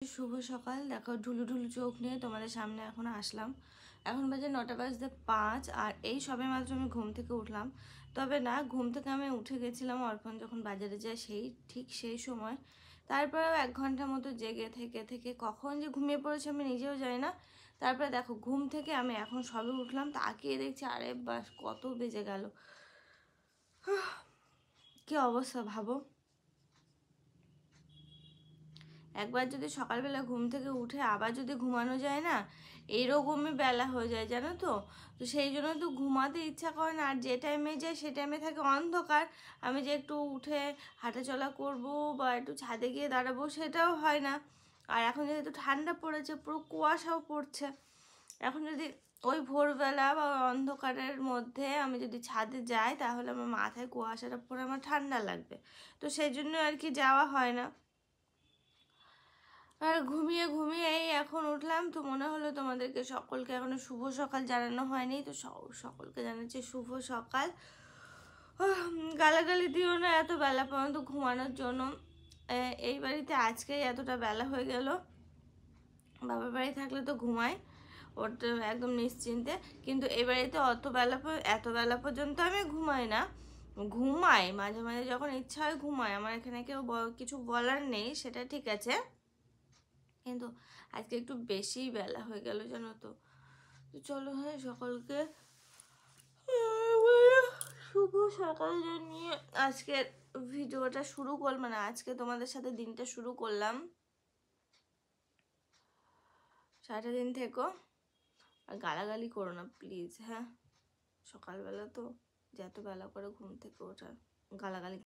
শুভ সকাল। দেখো ঢুলু ঢুলু চোখ নিয়ে তোমাদের সামনে এখন আসলাম। এখন বাজে 9:05 আর এই সবে মাত্র আমি ঘুম থেকে উঠলাম। তবে না, ঘুম থেকে আমি উঠে গেছিলাম অর্পণ যখন বাজারে যায় সেই সময়। তারপরেও 1 ঘন্টা মতো জেগে থেকে থেকে কখন যে ঘুমিয়ে পড়েছে আমি নিজেও জানি না। তারপরে দেখো ঘুম থেকে আমি এখন সবে উঠলাম, তাকিয়ে দেখছি আরে বাস কত বেজে গেল। কি অবস্থা ভাবো। একবার যদি সকালবেলা ঘুম থেকে উঠে আবার যদি ঘুমানো যায় না, এইরকমই বেলা হয়ে যায় জানো তো। তো সেই জন্য তো ঘুমাতে ইচ্ছা করে না, আর যে টাইমে যাই সে টাইমে থাকে অন্ধকার। আমি যে একটু উঠে হাঁটাচলা করব বা একটু ছাদে গিয়ে দাঁড়াবো সেটাও হয় না। আর এখন যেহেতু ঠান্ডা পড়েছে, পুরো কুয়াশাও পড়ছে, এখন যদি ওই ভোরবেলা বা অন্ধকারের মধ্যে আমি যদি ছাদে যাই তাহলে আমার মাথায় কুয়াশাটা পড়ে আমার ঠান্ডা লাগবে। তো সেই জন্য আর কি যাওয়া হয় না। আর ঘুমিয়ে ঘুমিয়ে এই এখন উঠলাম, তো মনে হলো তোমাদেরকে সকলকে এখনো শুভ সকাল জানানো হয়নি, তো সকলকে জানাচ্ছি শুভ সকাল। গালাগালি দিও না এত বেলা পর্যন্ত ঘুমানোর জন্য। এই বাড়িতে আজকেই এতটা বেলা হয়ে গেল। বাবার বাড়ি থাকলে তো ঘুমাই, ওর তো একদম নিশ্চিন্তে, কিন্তু এই বাড়িতে এত বেলা পর্যন্ত আমি ঘুমাই না। ঘুমাই মাঝে মাঝে যখন ইচ্ছা হয় ঘুমাই, আমার এখানে কেউ কিছু বলার নেই, সেটা ঠিক আছে, কিন্তু আজকে একটু বেশি বেলা হয়ে গেল জানো তো। তো চলো হ্যাঁ, সকলকে শুভ সকাল জানিয়ে আজকের ভিডিওটা শুরু করলাম, মানে আজকে তোমাদের সাথে দিনটা শুরু করলাম। সারাটা দিন থেকো, আর গালাগালি করো না প্লিজ। হ্যাঁ, সকালবেলা তো যে এত বেলা করে ঘুম থেকে ওঠা, গালাগালি